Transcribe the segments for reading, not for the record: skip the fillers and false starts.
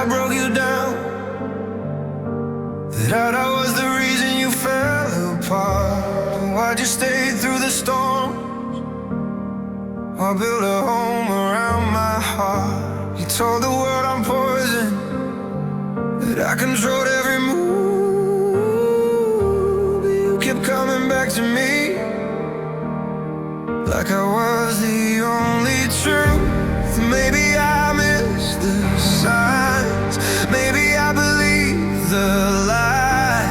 I broke you down, that I was the reason you fell apart. Why'd you stay through the storm? I built a home around my heart. You told the world I'm poison, that I controlled every move. You kept coming back to me, like I was the only truth. Maybe I missed the signs, maybe I believed the lie,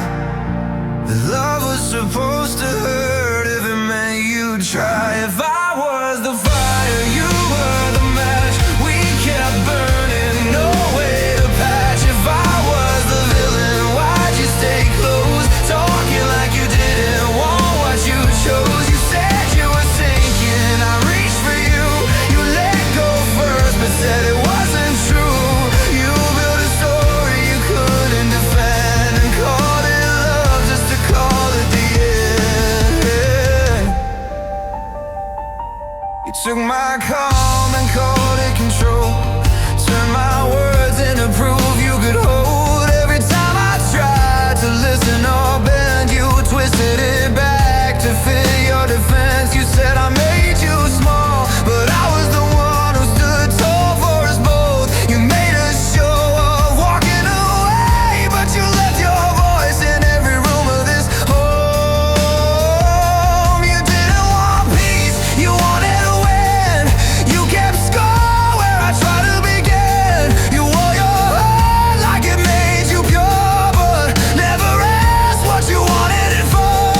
that love was supposed to hurt if it meant you'd try. If I was the fire, you were the match, we kept burning, no way to patch. If I was the villain, why'd you stay close, talking like you didn't want what you chose? You said you were sinking, I reached for you, you let go first, but said it wasn't true. You built a story you couldn't defend, and called it love just to call it the end. You took my calm and called it control, turned my words into proof you could hold. Every time I tried to listen or bend, you twisted it back to fit your defense. You said I made you small, but I was the one who stood tall for us both. You made a show of walking away, but you left your voice in every room of this home. You didn't want peace, you wanted to win. You kept score where I tried to begin. You wore your heart like it made you pure, but never asked what you wanted it for.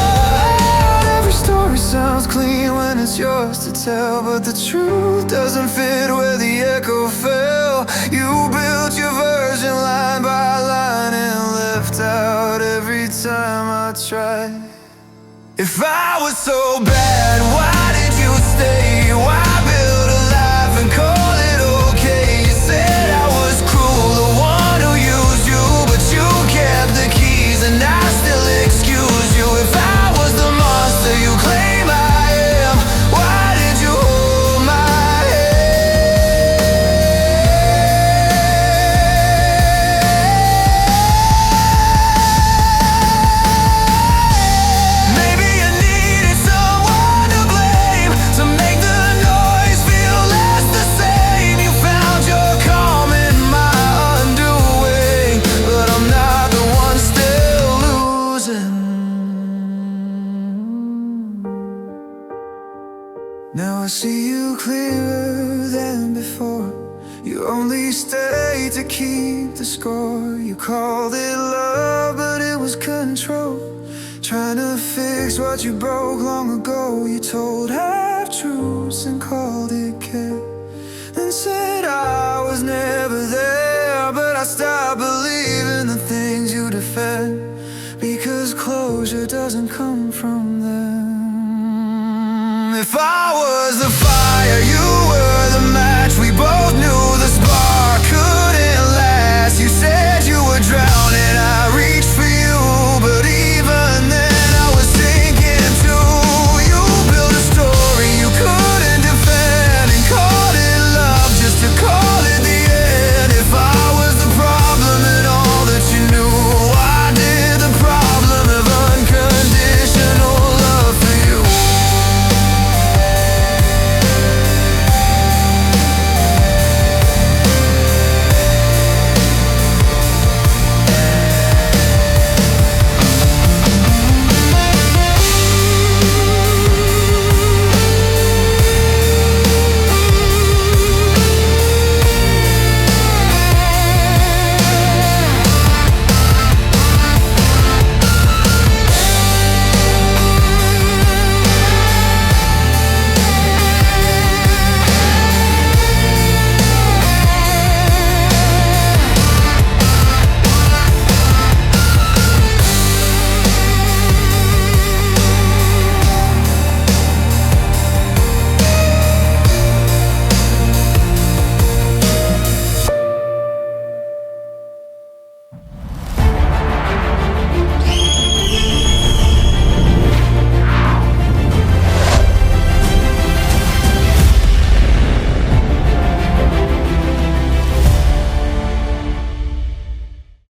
Every story sounds clean when it's yours to tell, but the truth doesn't fit where the echo fell. You built your version line by line and left out every time I tried. If I was so bad, why did you stay? Why build a life and call it okay? You said I was cruel, the one who used you, but you kept the keys and I still excuse you. If I was the monster you claim I am, why did you hold my hand? Maybe you needed someone to blame, to make the noise feel less the same. You found your calm in my undoing, but I'm not the one still losing. Now I see you clearer than before. You only stayed to keep the score. You called it love, but it was control, trying to fix what you broke long ago. You told half-truths and called it care, and said I was never there. But I stopped believing the things you defend, because closure doesn't come from them. If I